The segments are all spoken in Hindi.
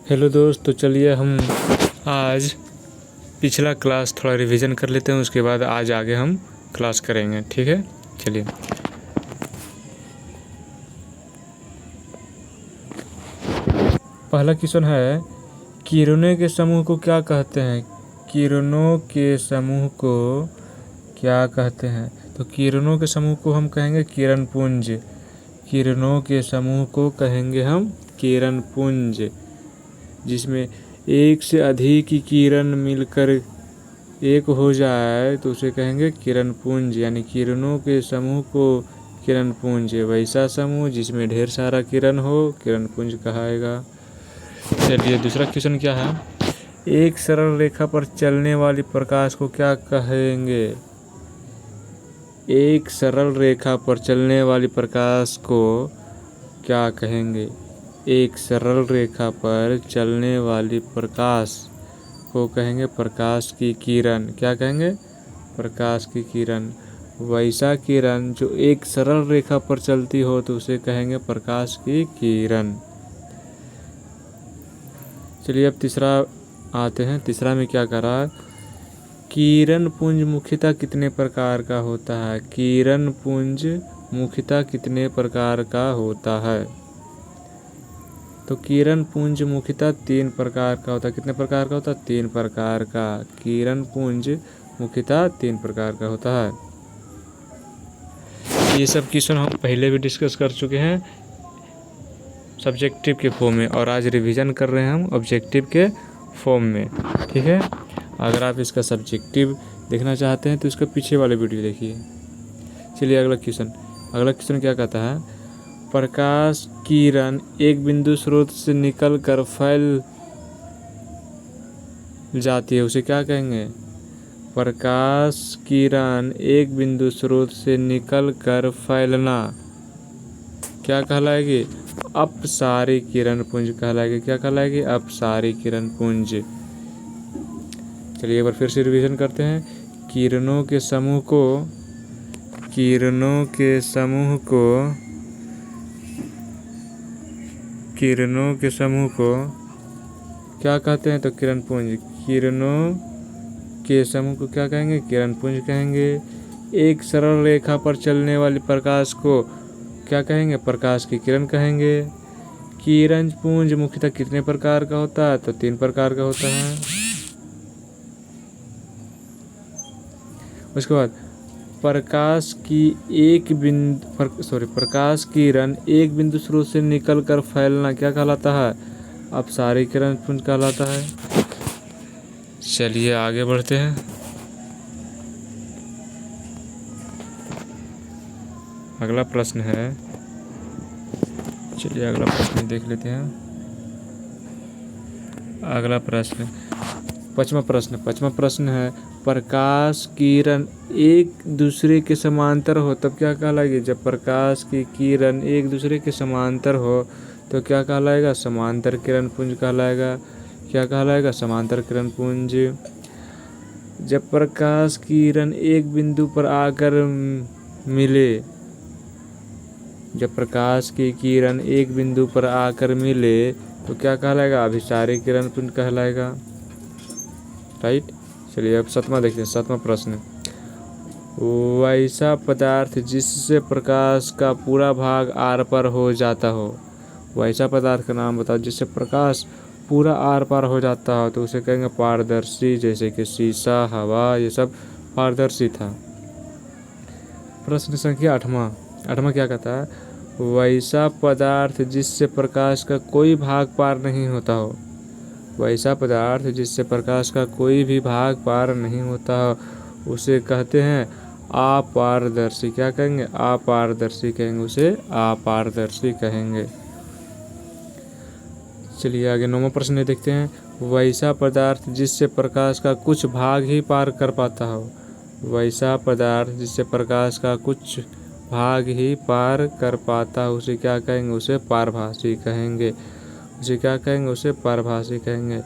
हेलो दोस्त, तो चलिए हम आज पिछला क्लास थोड़ा रिवीजन कर लेते हैं। उसके बाद आज आगे हम क्लास करेंगे, ठीक है। चलिए, पहला क्वेश्चन है, किरणों के समूह को क्या कहते हैं। किरणों के समूह को क्या कहते हैं। तो किरणों के समूह को हम कहेंगे किरणपुंज। किरणों के समूह को कहेंगे हम किरणपुंज, जिसमें एक से अधिक की किरण मिलकर एक हो जाए तो उसे कहेंगे किरणपुंज। यानी किरणों के समूह को किरणपुंज। वैसा समूह जिसमें ढेर सारा किरण हो किरणपुंज कहाएगा। चलिए, दूसरा क्वेश्चन क्या है, एक सरल रेखा पर चलने वाली प्रकाश को क्या कहेंगे। एक सरल रेखा पर चलने वाली प्रकाश को क्या कहेंगे। एक सरल रेखा पर चलने वाली प्रकाश को कहेंगे प्रकाश की किरण। क्या कहेंगे, प्रकाश की किरण। वैसा किरण जो एक सरल रेखा पर चलती हो तो उसे कहेंगे प्रकाश की किरण। चलिए, अब तीसरा आते हैं। तीसरा में क्या करा, किरण पुंज मुख्यतः कितने प्रकार का होता है। किरण पुंज मुख्यतः कितने प्रकार का होता है। तो किरण पुंज मुख्यतः 3 प्रकार का होता है। कितने प्रकार का होता है, 3 प्रकार का। किरण पुंज मुख्यतः 3 प्रकार का होता है। ये सब क्वेश्चन हम पहले भी डिस्कस कर चुके हैं सब्जेक्टिव के फॉर्म में, और आज रिवीजन कर रहे हैं हम ऑब्जेक्टिव के फॉर्म में, ठीक है। अगर आप इसका सब्जेक्टिव देखना चाहते हैं तो इसका पीछे वाले वीडियो देखिए। चलिए, अगला क्वेश्चन क्या कहता है, प्रकाश किरण एक बिंदु स्रोत से निकल कर फैल जाती है, उसे क्या कहेंगे। प्रकाश किरण एक बिंदु स्रोत से निकल कर फैलना क्या कहलाएगी, अपसारी किरण पुंज कहलाएगी। क्या कहलाएगी, अपसारी किरण पुंज। चलिए, एक बार फिर से रिवीजन करते हैं। किरणों के समूह को क्या कहते हैं, तो किरणपुंज। किरणों के समूह को क्या कहेंगे, किरणपुंज कहेंगे। एक सरल रेखा पर चलने वाली प्रकाश को क्या कहेंगे, प्रकाश की किरण कहेंगे। किरण पुंज मुख्यतः कितने प्रकार का होता है, तो 3 प्रकार का होता है। उसके बाद प्रकाश किरण एक बिंदु स्रोत से निकलकर फैलना क्या कहलाता है, अपसारी किरण पुंज कहलाता है। चलिए, आगे बढ़ते हैं। अगला प्रश्न है, चलिए अगला प्रश्न देख लेते हैं। अगला प्रश्न, पांचवा प्रश्न है, प्रकाश किरण एक दूसरे के समांतर हो तब क्या कहलाएगी। जब प्रकाश की किरण एक दूसरे के समांतर हो तो क्या कहलाएगा, समांतर किरण पुंज कहलाएगा। क्या कहलाएगा, समांतर किरण पुंज। जब प्रकाश किरण एक बिंदु पर आकर मिले, जब प्रकाश की किरण एक बिंदु पर आकर मिले तो क्या कहलाएगा, अभिसारी किरण पुंज कहलाएगा, राइट। चलिए, अब 7वां देखते हैं। 7वां प्रश्न, वैसा पदार्थ जिससे प्रकाश का पूरा भाग आर पार हो जाता हो। वैसा पदार्थ का नाम बताओ जिससे प्रकाश पूरा आर पार हो जाता हो, तो उसे कहेंगे पारदर्शी। जैसे कि शीशा, हवा, ये सब पारदर्शी था। प्रश्न संख्या 8वां क्या कहता है, वैसा पदार्थ जिससे प्रकाश का कोई भाग पार नहीं होता हो। वैसा पदार्थ जिससे प्रकाश का कोई भी भाग पार नहीं होता हो उसे कहते हैं अपारदर्शी। क्या कहेंगे, अपारदर्शी कहेंगे, उसे अपारदर्शी कहेंगे। चलिए, आगे 9वां प्रश्न देखते हैं। वैसा पदार्थ जिससे प्रकाश का कुछ भाग ही पार कर पाता हो। वैसा पदार्थ जिससे प्रकाश का कुछ भाग ही पार कर पाता हो उसे क्या कहेंगे, उसे पारभासी कहेंगे। उसे क्या कहेंगे, उसे पारभासी कहेंगे।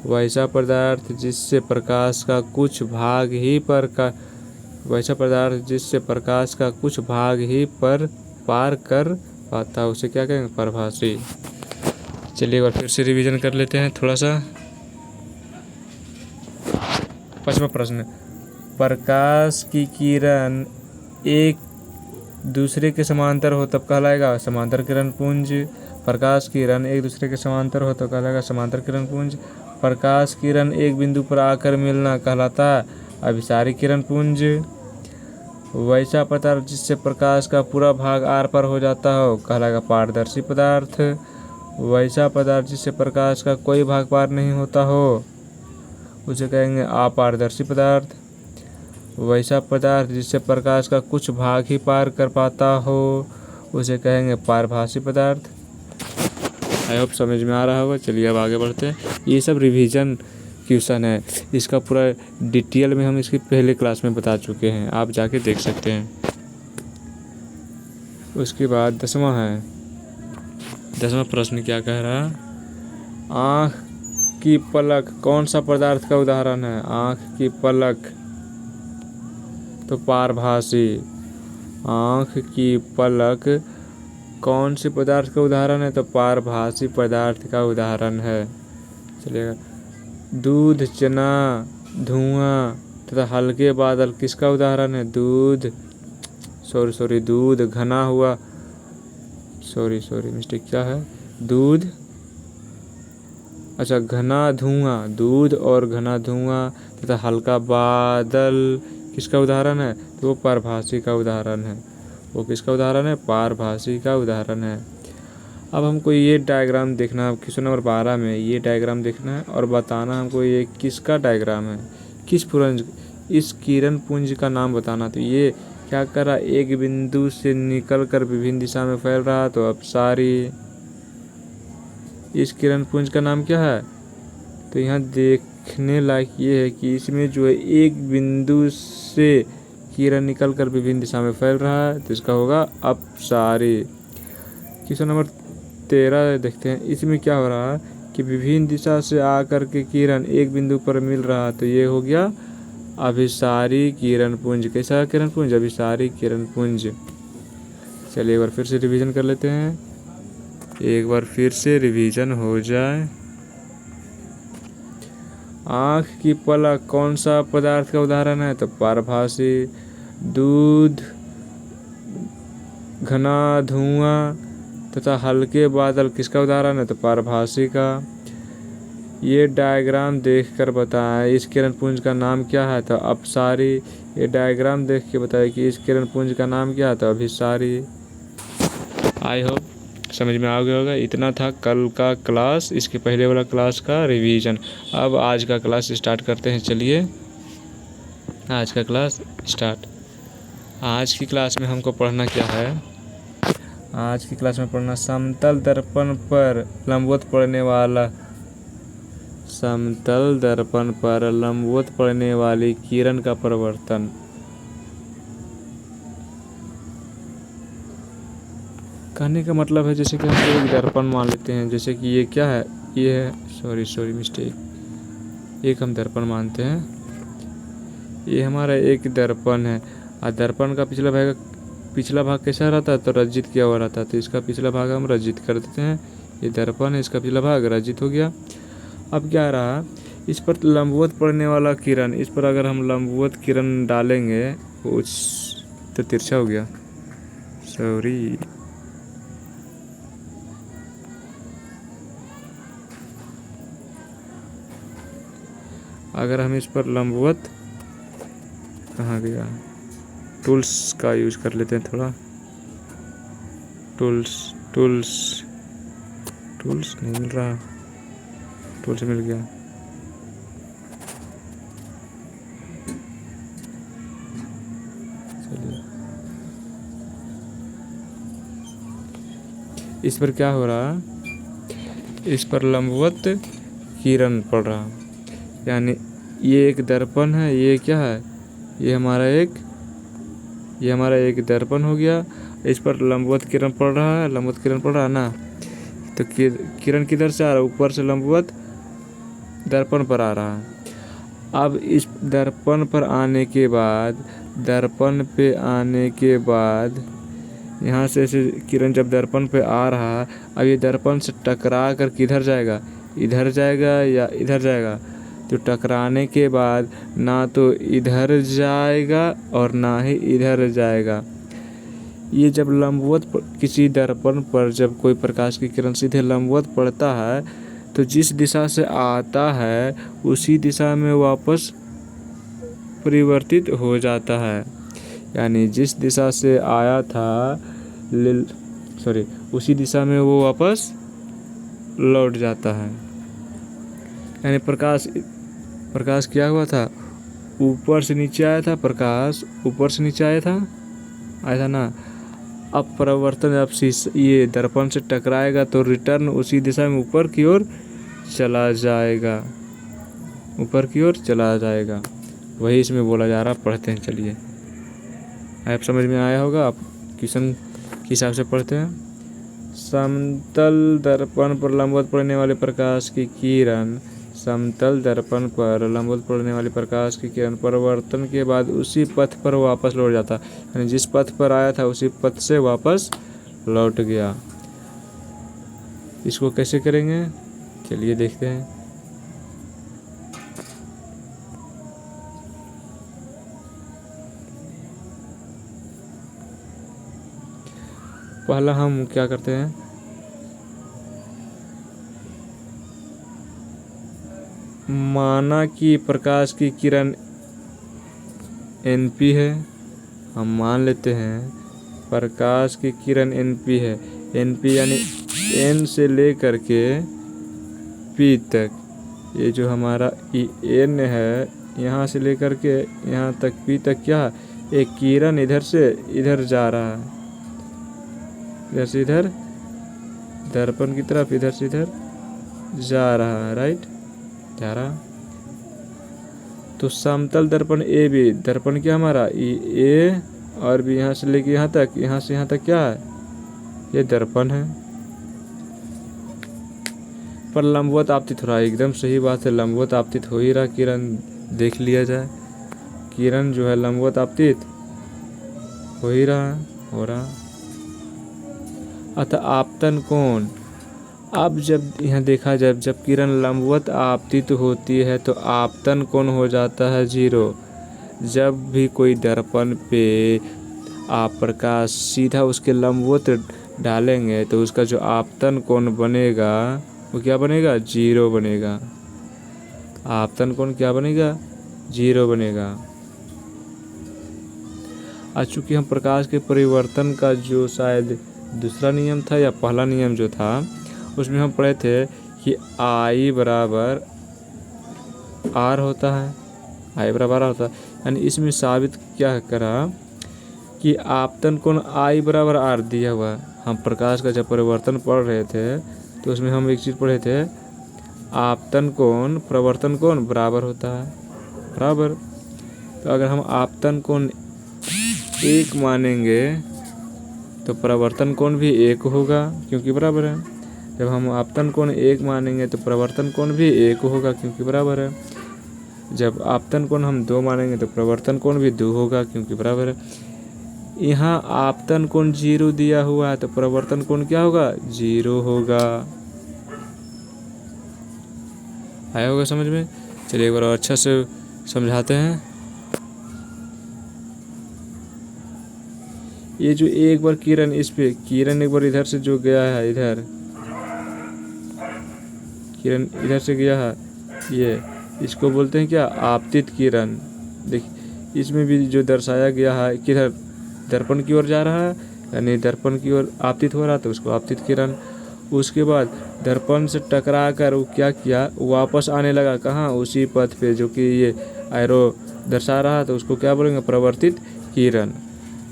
वैसा पदार्थ जिससे प्रकाश का कुछ भाग ही पार कर पाता है उसे क्या कहेंगे, परभासी। चलिए एक बार फिर से रिवीजन कर लेते हैं थोड़ा सा। 5वां प्रश्न, प्रकाश की किरण एक दूसरे के समांतर हो तब कहलाएगा समांतर किरण पुंज। प्रकाश किरण एक दूसरे के समांतर हो तो कहलाएगा समांतर किरण पुंज। प्रकाश किरण एक बिंदु पर आकर मिलना कहलाता है अभिसारी किरण पुंज। वैसा पदार्थ जिससे प्रकाश का पूरा भाग आर पर हो जाता हो कहलाएगा पारदर्शी पदार्थ। वैसा पदार्थ जिससे प्रकाश का कोई भाग पार नहीं होता हो उसे कहेंगे अपारदर्शी पदार्थ। वैसा पदार्थ जिससे प्रकाश का कुछ भाग ही पार कर पाता हो उसे कहेंगे पारभासी पदार्थ। आई होप समझ में आ रहा होगा। चलिए अब आगे बढ़ते हैं। ये सब रिवीजन क्वेश्चन है, इसका पूरा डिटेल में हम इसकी पहले क्लास में बता चुके हैं, आप जाके देख सकते हैं। उसके बाद 10वां है। 10वां प्रश्न क्या कह रहा है, आँख की पलक कौन सा पदार्थ का उदाहरण है। आँख की पलक तो पारभासी। आँख की पलक कौन से पदार्थ का उदाहरण है तो पारभासी पदार्थ का उदाहरण है। चलिएगा, दूध, चना, धुआं तथा हल्के बादल किसका उदाहरण है। दूध दूध घना हुआ मिस्टेक क्या है, दूध, अच्छा घना धुआं, दूध और घना धुआं तथा हल्का बादल किसका उदाहरण है तो वो पारभासी का उदाहरण है। वो किसका उदाहरण है, पारभासी का उदाहरण है। अब हमको ये डायग्राम देखना है, क्वेश्चन नंबर 12 में ये डायग्राम देखना है और बताना हमको ये किसका डायग्राम है, किस पुंज, इस किरण पुंज का नाम बताना। तो ये क्या कर रहा, एक बिंदु से निकल कर विभिन्न दिशा में फैल रहा तो अपसारी। इस किरण पुंज का नाम क्या है, तो यहाँ देखने लायक ये है कि इसमें जो है एक बिंदु से किरण निकल कर विभिन्न दिशा में फैल रहा है तो इसका होगा अपसारी। क्वेश्चन नंबर 13 देखते हैं। इसमें क्या हो रहा है कि विभिन्न दिशा से आकर के किरण एक बिंदु पर मिल रहा है तो ये हो गया अभिसारी किरण पुंज। कैसा किरण पुंज, अभिसारी किरण पुंज। चलिए एक बार फिर से रिवीजन कर लेते हैं, एक बार फिर से रिवीजन हो जाए। आँख की पलक कौन सा पदार्थ का उदाहरण है तो पारभासी। दूध, घना धुआं तथा हल्के बादल किसका उदाहरण है तो पारभासी का। ये डायग्राम देखकर बताएं इस किरण पुंज का नाम क्या है तो अपसारी। ये डायग्राम देख के बताएं कि इस किरण पुंज का नाम क्या है तो अभिसारी। आई होप समझ में आ गया होगा। इतना था कल का क्लास, इसके पहले वाला क्लास का रिवीजन। अब आज का क्लास स्टार्ट करते हैं। चलिए आज का क्लास स्टार्ट। आज की क्लास में हमको पढ़ना क्या है, आज की क्लास में पढ़ना समतल दर्पण पर लंबवत पड़ने वाला, समतल दर्पण पर लंबवत पड़ने वाली किरण का परिवर्तन। कहने का मतलब है जैसे कि हम एक दर्पण मान लेते हैं, जैसे कि ये क्या है, ये है सॉरी मिस्टेक, एक हम दर्पण मानते हैं। ये हमारा एक दर्पण है और दर्पण का पिछला भाग कैसा रहता है तो रजित किया हुआ रहता है, तो इसका पिछला भाग हम रजित कर देते हैं। ये दर्पण है, इसका पिछला भाग रजित हो गया। अब क्या रहा, इस पर लंबवत पड़ने वाला किरण, इस पर अगर हम लंबवत किरण डालेंगे तो तिरछा हो गया, सॉरी। अगर हम इस पर लंबवत, कहाँ गया, टूल्स का यूज कर लेते हैं थोड़ा, टूल्स नहीं मिल रहा, टूल्स मिल गया। चलिए इस पर क्या हो रहा, इस पर लंबवत किरण पड़ रहा, यानी ये एक दर्पण है, ये क्या है, ये हमारा एक दर्पण हो गया। इस पर लंबवत किरण पड़ रहा है, लंबवत किरण पड़ रहा है ना, तो किरण किधर से आ रहा है, ऊपर से लंबवत दर्पण पर आ रहा है। अब इस दर्पण पर आने के बाद, दर्पण पे आने के बाद यहाँ से ऐसे किरण जब दर्पण पे आ रहा है, अब ये दर्पण से टकरा कर किधर जाएगा, इधर जाएगा या इधर जाएगा। तो टकराने के बाद ना तो इधर जाएगा और ना ही इधर जाएगा। ये जब लंबवत किसी दर्पण पर जब कोई प्रकाश की किरण सीधे लंबवत पड़ता है तो जिस दिशा से आता है उसी दिशा में वापस परिवर्तित हो जाता है। यानी जिस दिशा से आया था उसी दिशा में वो वापस लौट जाता है। यानी प्रकाश क्या हुआ था, ऊपर से नीचे आया था, प्रकाश ऊपर से नीचे आया था ना। अब परिवर्तन जब ये दर्पण से टकराएगा तो रिटर्न उसी दिशा में ऊपर की ओर चला जाएगा, ऊपर की ओर चला जाएगा। वही इसमें बोला जा रहा। पढ़ते हैं, चलिए आप समझ में आया होगा। आप क्वेश्चन के हिसाब से पढ़ते हैं। समतल दर्पण पर लंबवत पड़ने वाले प्रकाश की किरण, समतल दर्पण पर लंबवत पड़ने वाली प्रकाश की किरण परिवर्तन के बाद उसी पथ पर वापस लौट जाता, यानी जिस पथ पर आया था उसी पथ से वापस लौट गया। इसको कैसे करेंगे, चलिए देखते हैं। पहला हम क्या करते हैं, माना कि प्रकाश की किरण NP है। हम मान लेते हैं प्रकाश की किरण NP है। NP यानी N से लेकर के P तक, ये जो हमारा N है यहाँ से लेकर के यहाँ तक P तक क्या, एक किरण इधर से इधर जा रहा है, इधर से इधर दर्पण की तरफ, इधर से इधर जा रहा है, राइट, जा रहा। तो समतल दर्पण AB, दर्पण क्या हमारा A और B, यहाँ से लेके यहाँ तक, यहाँ से यहाँ तक क्या है, ये दर्पण है। पर लंबवत आपतित हो रहा है, एकदम सही बात है, लंबवत आपतित हो ही रहा। किरण देख लिया जाए, किरण जो है लंबवत आपतित हो ही रहा है, हो रहा। अतः आपतन कोण, अब जब यहाँ देखा जाए, जब किरण लंबवत आपतित होती है तो आपतन कोण हो जाता है 0। जब भी कोई दर्पण पे आप प्रकाश सीधा उसके लंबवत डालेंगे तो उसका जो आपतन कोण बनेगा वो क्या बनेगा, 0 बनेगा। आपतन कोण क्या बनेगा, 0 बनेगा। चूंकि हम प्रकाश के परिवर्तन का जो शायद दूसरा नियम था या पहला नियम जो था उसमें हम पढ़े थे कि I बराबर R होता है, I बराबर R होता है। यानी इसमें साबित क्या करा कि आपतन कोण I बराबर R दिया हुआ है। हम प्रकाश का जब परिवर्तन पढ़ रहे थे तो उसमें हम एक चीज़ पढ़े थे, आपतन कोण प्रवर्तन कोण बराबर होता है, बराबर। तो अगर हम आपतन कोण 1 मानेंगे तो प्रवर्तन कोण भी 1 होगा क्योंकि बराबर है। जब हम आपतन कोण 1 मानेंगे तो प्रवर्तन कोण भी 1 होगा क्योंकि बराबर है। जब आपतन कोण हम 2 मानेंगे तो प्रवर्तन कोण भी 2 होगा क्योंकि बराबर है। यहाँ आपतन कोण 0 दिया हुआ है तो प्रवर्तन कोण क्या होगा, 0 होगा। आया होगा समझ में। चलिए एक बार और अच्छा से समझाते हैं। ये जो एक बार किरण इस पे, किरण एक बार इधर से जो गया है, इधर किरण इधर से गया है, ये इसको बोलते हैं क्या, आपतित किरण। देखिए इसमें भी जो दर्शाया गया है किधर दर्पण की ओर जा रहा है, यानी दर्पण की ओर आपतित हो रहा तो उसको आपतित किरण। उसके बाद दर्पण से टकरा कर वो क्या किया, वापस आने लगा कहाँ, उसी पथ पे जो कि ये एरो दर्शा रहा तो उसको क्या बोलेंगे, प्रवर्तित किरण।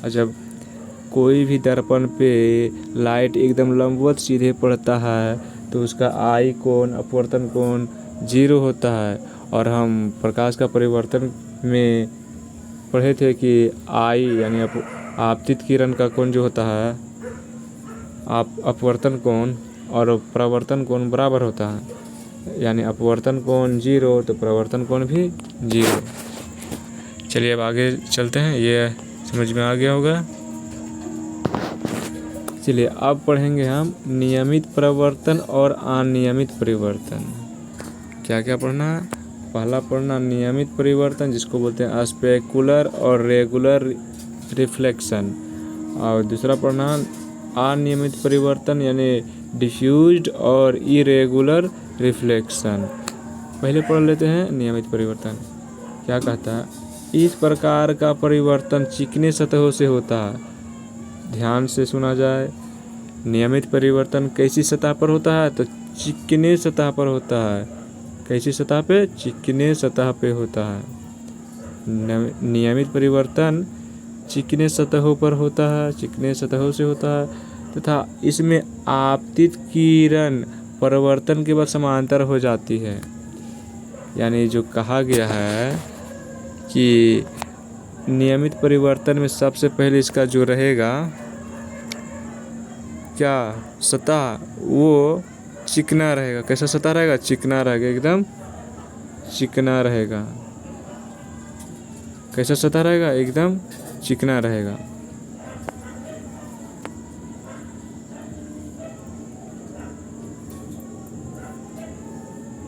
और जब कोई भी दर्पण पे लाइट एकदम लंबवत सीधे पड़ता है तो उसका I कोण अपवर्तन कोण 0 होता है। और हम प्रकाश का परिवर्तन में पढ़े थे कि I यानी आपतित किरण का कोण जो होता है अपवर्तन कोण और प्रवर्तन कोण बराबर होता है, यानी अपवर्तन कोण 0 तो प्रवर्तन कोण भी 0। चलिए अब आगे चलते हैं, ये समझ में आ गया होगा। चलिए अब पढ़ेंगे हम नियमित परिवर्तन और अनियमित परिवर्तन। क्या क्या पढ़ना है? पहला पढ़ना नियमित परिवर्तन जिसको बोलते हैं स्पेकुलर और रेगुलर रिफ्लेक्शन, और दूसरा पढ़ना अनियमित परिवर्तन यानी डिफ्यूज्ड और इरेगुलर रिफ्लेक्शन। पहले पढ़ लेते हैं नियमित परिवर्तन। क्या कहता है? इस प्रकार का परिवर्तन चिकनी सतहों से होता है। ध्यान से सुना जाए। नियमित परिवर्तन कैसी सतह पर होता है? तो चिकनी सतह पर होता है। कैसी सतह पे? चिकनी सतह पे होता है। नियमित परिवर्तन चिकनी सतहों पर होता है, चिकनी सतहों से होता है तथा इसमें आपतित किरण परिवर्तन के बाद समांतर हो जाती है। यानी जो कहा गया है कि नियमित परिवर्तन में सबसे पहले इसका जो रहेगा क्या सतह, वो चिकना रहेगा। कैसा सतह रहेगा? चिकना रहेगा, एकदम चिकना रहेगा। कैसा सतह रहेगा? एकदम चिकना रहेगा।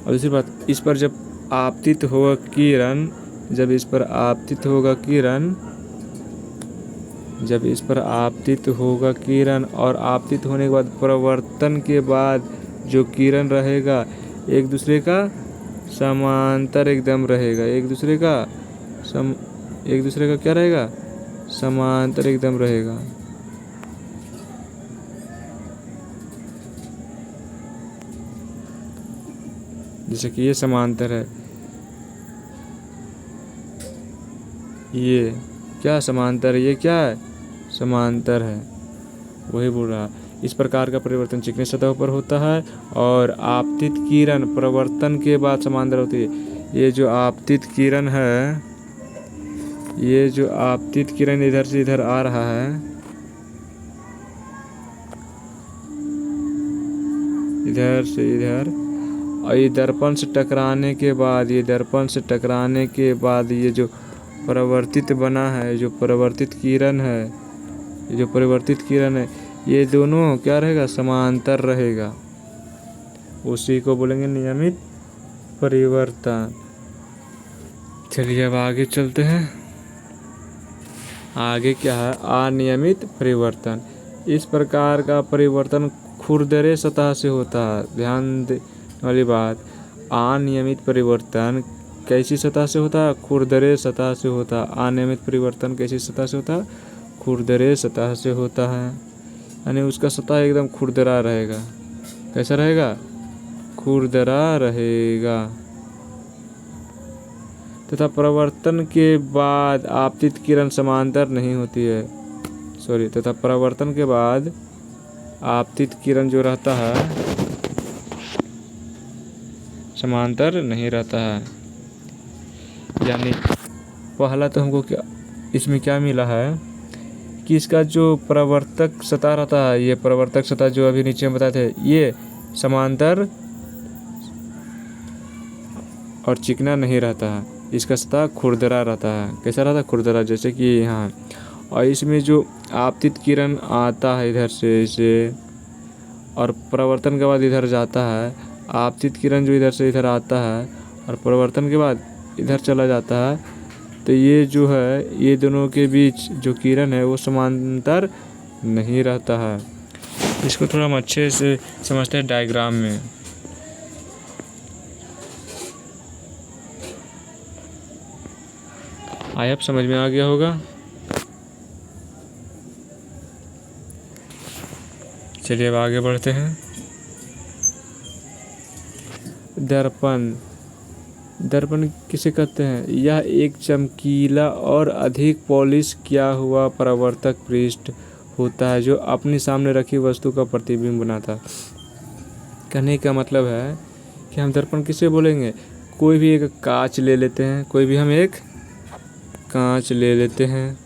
और दूसरी बात, इस पर जब आपतित होगा किरण, जब इस पर आपतित होगा किरण, जब इस पर आपतित होगा किरण और आपतित होने के बाद परिवर्तन के बाद जो किरण रहेगा एक दूसरे का समांतर एकदम रहेगा। एक दूसरे का क्या रहेगा? समांतर एकदम रहेगा। जैसे कि ये समांतर है, ये क्या समांतर है? ये क्या है? समांतर है। वही बोल रहा। इस प्रकार का परिवर्तन चिकनी सतह पर होता है और आपतित किरण परिवर्तन के बाद समांतर होती है। ये जो आपतित किरण है, ये जो आपतित किरण इधर से इधर आ रहा है, इधर से इधर, और ये दर्पण से टकराने के बाद, ये दर्पण से टकराने के बाद ये जो परिवर्तित बना है, जो परिवर्तित किरण है, ये जो परिवर्तित किरण है, ये दोनों क्या रहेगा? समांतर रहेगा। उसी को बोलेंगे नियमित परिवर्तन। चलिए अब आगे चलते हैं। आगे क्या है? अनियमित परिवर्तन। इस प्रकार का परिवर्तन खुरदरे सतह से होता है। ध्यान देने वाली बात, अनियमित परिवर्तन कैसी सतह से होता है? खुरदरे सतह से होता है। अनियमित परिवर्तन कैसी सतह से होता है? खुरदरे सतह से होता है। यानी उसका सतह एकदम खुरदरा रहेगा। कैसा रहेगा? खुरदरा रहेगा। तथा परिवर्तन के बाद आपतित किरण समांतर नहीं होती है। तथा परिवर्तन के बाद आपतित किरण जो रहता है समांतर नहीं रहता है। यानी पहला तो हमको क्या इसमें क्या मिला है कि इसका जो प्रवर्तक सतह रहता है, ये प्रवर्तक सतह जो अभी नीचे में बताए थे, ये समांतर और चिकना नहीं रहता है। इसका सतह खुरदरा रहता है। कैसा रहता है? खुरदरा, जैसे कि यहाँ। और इसमें जो आपतित किरण आता है इधर से इसे, और परिवर्तन के बाद इधर जाता है। आपतित किरण जो इधर से इधर आता है और परिवर्तन के बाद इधर चला जाता है, तो ये जो है, ये दोनों के बीच जो किरण है वो समांतर नहीं रहता है। इसको थोड़ा हम अच्छे से समझते हैं डायग्राम में। आई होप समझ में आ गया होगा। चलिए अब आगे बढ़ते हैं। दर्पण। दर्पण किसे कहते हैं? यह एक चमकीला और अधिक पॉलिश किया हुआ परावर्तक पृष्ठ होता है जो अपने सामने रखी वस्तु का प्रतिबिंब बनाता है। कहने का मतलब है कि हम दर्पण किसे बोलेंगे? कोई भी एक कांच ले लेते हैं, कोई भी हम एक कांच ले लेते हैं,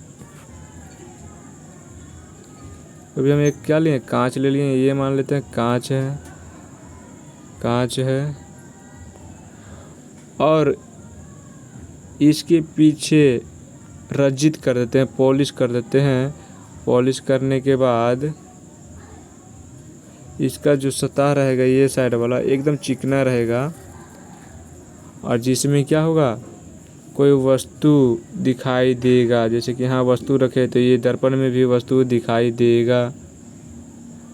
कोई भी हम एक क्या लिए? कांच ले लिए। ये मान लेते हैं कांच है, कांच है, और इसके पीछे रजित कर देते हैं, पॉलिश कर देते हैं। पॉलिश करने के बाद इसका जो सतह रहेगा ये साइड वाला एकदम चिकना रहेगा, और जिसमें क्या होगा, कोई वस्तु दिखाई देगा। जैसे कि हाँ वस्तु रखे तो ये दर्पण में भी वस्तु दिखाई देगा।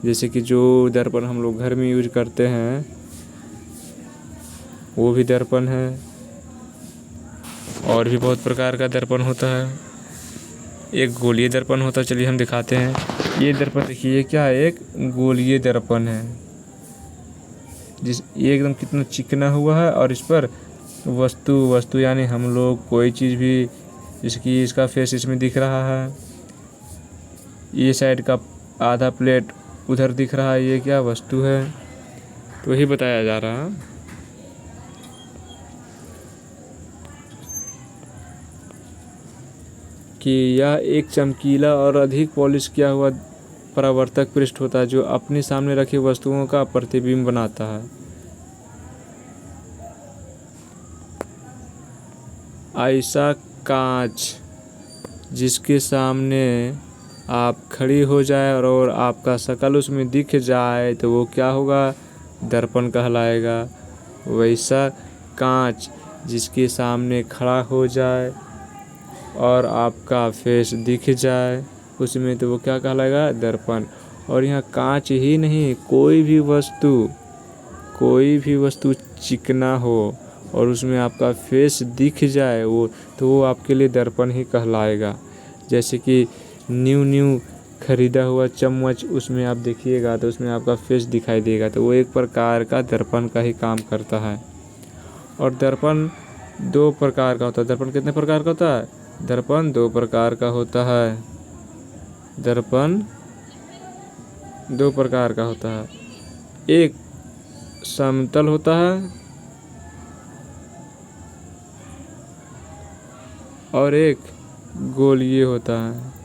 जैसे कि जो दर्पण हम लोग घर में यूज करते हैं वो भी दर्पण है। और भी बहुत प्रकार का दर्पण होता है। एक गोलीय दर्पण होता है, चलिए हम दिखाते हैं। ये दर्पण देखिए, ये क्या है, एक गोलीय दर्पण है। ये एकदम कितना चिकना हुआ है, और इस पर वस्तु यानी हम लोग कोई चीज़ भी, जिसकी इसका फेस इसमें दिख रहा है। ये साइड का आधा प्लेट उधर दिख रहा है, ये क्या वस्तु है। तो वही बताया जा रहा है कि यह एक चमकीला और अधिक पॉलिश किया हुआ परावर्तक पृष्ठ होता है जो अपने सामने रखी वस्तुओं का प्रतिबिंब बनाता है। ऐसा कांच जिसके सामने आप खड़ी हो जाए और आपका शक्ल उसमें दिख जाए तो वो क्या होगा, दर्पण कहलाएगा। वैसा कांच जिसके सामने खड़ा हो जाए और आपका फेस दिख जाए उसमें तो वो क्या कहलाएगा, दर्पण। और यहाँ कांच ही नहीं, कोई भी वस्तु चिकना हो और उसमें आपका फेस दिख जाए वो आपके लिए दर्पण ही कहलाएगा। जैसे कि न्यू खरीदा हुआ चम्मच, उसमें आप देखिएगा तो उसमें आपका फेस दिखाई देगा, तो वो एक प्रकार का दर्पण का ही काम करता है। और दर्पण 2 प्रकार का होता है। दर्पण कितने प्रकार का होता है, दर्पण 2 प्रकार का होता है। दर्पण 2 प्रकार का होता है। एक समतल होता है और एक गोलीय होता है।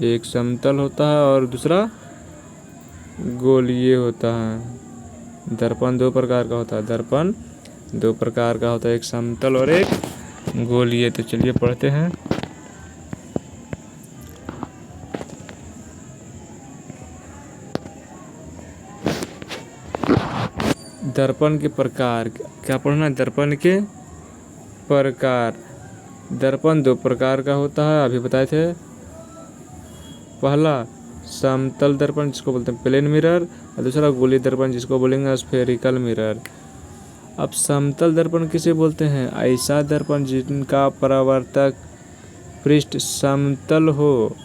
एक समतल होता है और दूसरा गोलीय होता है। दर्पण 2 प्रकार का होता है। दर्पण 2 प्रकार का होता है, एक समतल और एक गोलीय। तो चलिए पढ़ते हैं। दर्पण के प्रकार, क्या पढ़ना है, दर्पण के प्रकार। दर्पण 2 प्रकार का होता है, अभी बताए थे। पहला समतल दर्पण जिसको बोलते हैं प्लेन मिरर, और दूसरा गोलीय दर्पण जिसको बोलेंगे स्फेरिकल मिरर। अब समतल दर्पण किसे बोलते हैं, ऐसा दर्पण जिनका परावर्तक पृष्ठ समतल हो।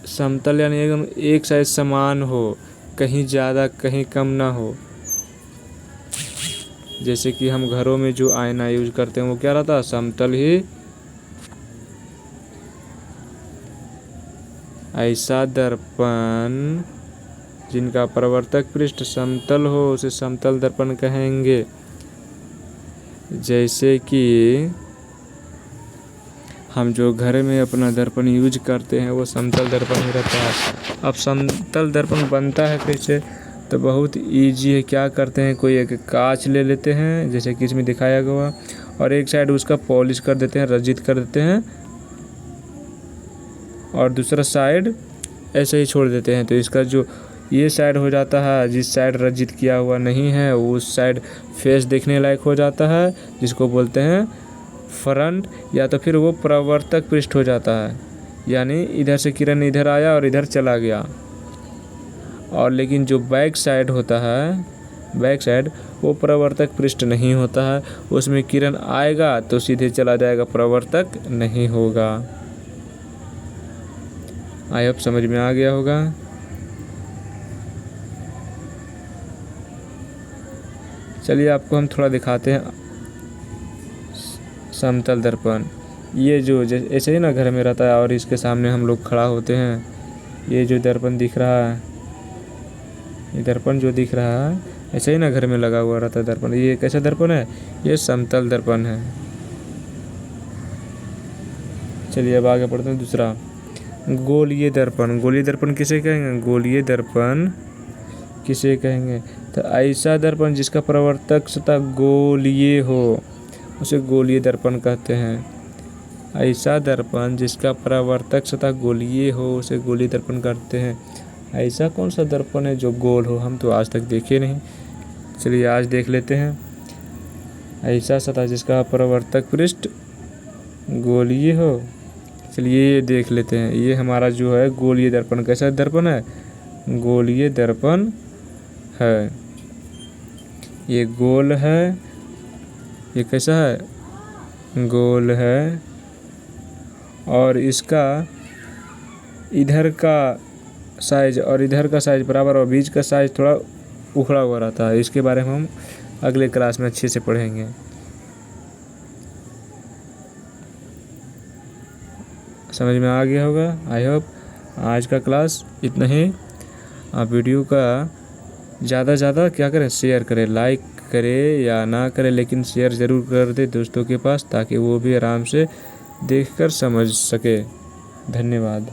समतल यानी एकदम एक साइज समान हो, कहीं ज़्यादा कहीं कम ना हो। जैसे कि हम घरों में जो आईना यूज करते हैं वो क्या रहता है, समतल ही। ऐसा दर्पण जिनका परावर्तक पृष्ठ समतल हो उसे समतल दर्पण कहेंगे। जैसे कि हम जो घर में अपना दर्पण यूज करते हैं वो समतल दर्पण ही रहता है। अब समतल दर्पण बनता है कैसे, तो बहुत इजी है। क्या करते हैं, कोई एक कांच ले लेते हैं जैसे कि इसमें दिखाया गया, और एक साइड उसका पॉलिश कर देते हैं, रजित कर देते हैं, और दूसरा साइड ऐसे ही छोड़ देते हैं। तो इसका जो ये साइड हो जाता है, जिस साइड रजित किया हुआ नहीं है उस साइड फेस देखने लायक हो जाता है, जिसको बोलते हैं फ्रंट, या तो फिर वो परावर्तक पृष्ठ हो जाता है। यानी इधर से किरण इधर आया और इधर चला गया। और लेकिन जो बैक साइड होता है, बैक साइड, वो परावर्तक पृष्ठ नहीं होता है। उसमें किरण आएगा तो सीधे चला जाएगा, परावर्तक नहीं होगा। आई होप समझ में आ गया होगा। चलिए आपको हम थोड़ा दिखाते हैं समतल दर्पण। ये जो ऐसे ही ना घर में रहता है और इसके सामने हम लोग खड़ा होते हैं, ये जो दर्पण दिख रहा है, ये दर्पण जो दिख रहा है ऐसे ही ना घर में लगा हुआ रहता है दर्पण। ये कैसा दर्पण है, ये समतल दर्पण है। चलिए अब आगे पढ़ते हैं दूसरा, गोलीय दर्पण। गोलीय दर्पण किसे कहेंगे, गोलीय दर्पण किसे कहेंगे, तो ऐसा दर्पण जिसका परावर्तक सतह गोलीय हो उसे गोलीय दर्पण कहते हैं। ऐसा दर्पण जिसका परावर्तक सतह गोलीय हो उसे गोलीय दर्पण कहते हैं। ऐसा कौन सा दर्पण है जो गोल हो? हम तो आज तक देखे नहीं। चलिए आज देख लेते हैं। ऐसा सतह जिसका परावर्तक पृष्ठ गोलीय हो। चलिए ये देख लेते हैं। ये हमारा जो है गोलीय दर्पण। कैसा दर्पण है? गोलीय दर्पण है। ये गोल है। ये कैसा है? गोल है। और इसका इधर का साइज और इधर का साइज बराबर और बीच का साइज थोड़ा उखड़ा हुआ रहता है। इसके बारे में हम अगले क्लास में अच्छे से पढ़ेंगे। समझ में आ गया होगा। आई होप आज का क्लास इतना ही। आप वीडियो का ज़्यादा से ज़्यादा क्या करें? शेयर करें। लाइक करें या ना करें, लेकिन शेयर ज़रूर कर दें दोस्तों के पास, ताकि वो भी आराम से देखकर समझ सके। धन्यवाद।